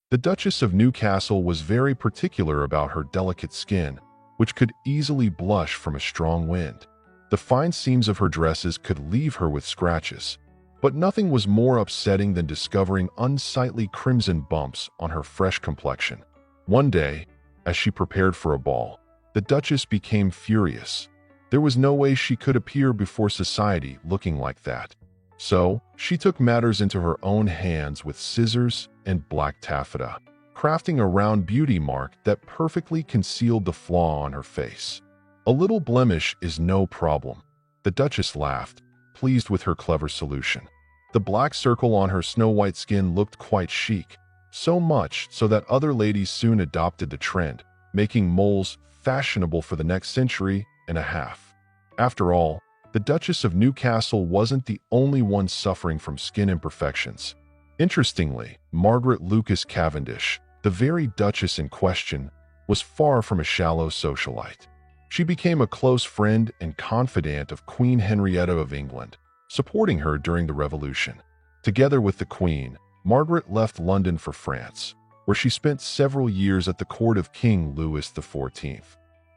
The Duchess of Newcastle was very particular about her delicate skin, which could easily blush from a strong wind. The fine seams of her dresses could leave her with scratches, but nothing was more upsetting than discovering unsightly crimson bumps on her fresh complexion. One day, as she prepared for a ball, the Duchess became furious. There was no way she could appear before society looking like that. So, she took matters into her own hands with scissors and black taffeta, crafting a round beauty mark that perfectly concealed the flaw on her face. A little blemish is no problem, the Duchess laughed, pleased with her clever solution. The black circle on her snow-white skin looked quite chic, so much so that other ladies soon adopted the trend, making moles fashionable for the next century and a half. After all, the Duchess of Newcastle wasn't the only one suffering from skin imperfections. Interestingly, Margaret Lucas Cavendish, the very Duchess in question, was far from a shallow socialite. She became a close friend and confidant of Queen Henrietta of England, supporting her during the Revolution. Together with the Queen, Margaret left London for France, where she spent several years at the court of King Louis XIV.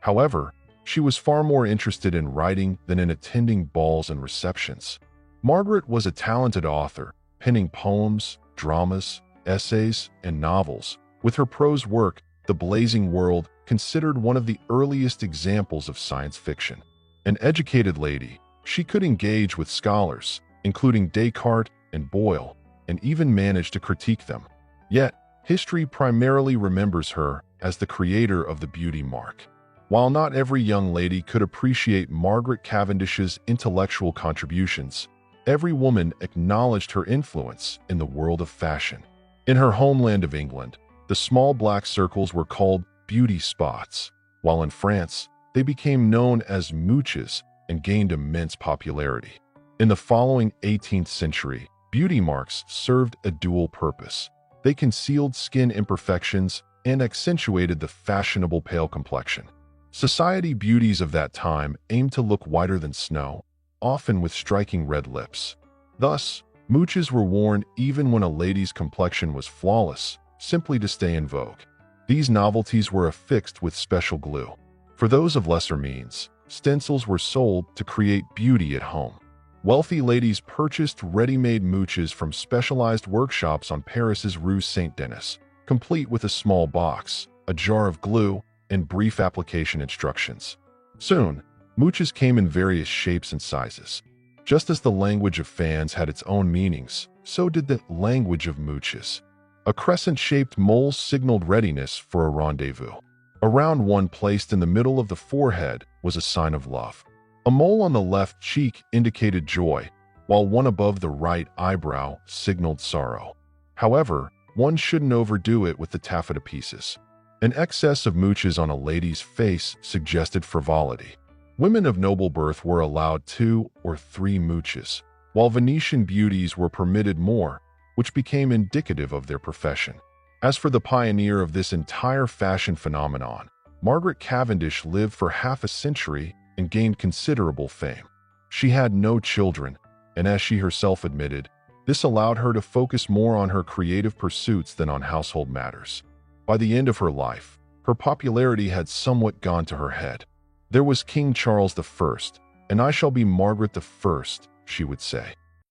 However, she was far more interested in writing than in attending balls and receptions. Margaret was a talented author, penning poems, dramas, essays, and novels, with her prose work, The Blazing World, considered one of the earliest examples of science fiction. An educated lady, she could engage with scholars, including Descartes and Boyle, and even manage to critique them. Yet, history primarily remembers her as the creator of the beauty mark. While not every young lady could appreciate Margaret Cavendish's intellectual contributions, every woman acknowledged her influence in the world of fashion. In her homeland of England, the small black circles were called beauty spots, while in France, they became known as mouches and gained immense popularity. In the following 18th century, beauty marks served a dual purpose. They concealed skin imperfections and accentuated the fashionable pale complexion. Society beauties of that time aimed to look whiter than snow, often with striking red lips. Thus, mouches were worn even when a lady's complexion was flawless, simply to stay in vogue. These novelties were affixed with special glue. For those of lesser means, stencils were sold to create beauty at home. Wealthy ladies purchased ready-made mouches from specialized workshops on Paris's Rue Saint-Denis, complete with a small box, a jar of glue, and brief application instructions. Soon, mouches came in various shapes and sizes. Just as the language of fans had its own meanings, so did the language of mouches. A crescent-shaped mole signaled readiness for a rendezvous. A round one placed in the middle of the forehead was a sign of love. A mole on the left cheek indicated joy, while one above the right eyebrow signaled sorrow. However, one shouldn't overdo it with the taffeta pieces. An excess of mouches on a lady's face suggested frivolity. Women of noble birth were allowed 2 or 3 mouches, while Venetian beauties were permitted more, which became indicative of their profession. As for the pioneer of this entire fashion phenomenon, Margaret Cavendish lived for half a century and gained considerable fame. She had no children, and as she herself admitted, this allowed her to focus more on her creative pursuits than on household matters. By the end of her life, her popularity had somewhat gone to her head. There was King Charles I, and I shall be Margaret I, she would say.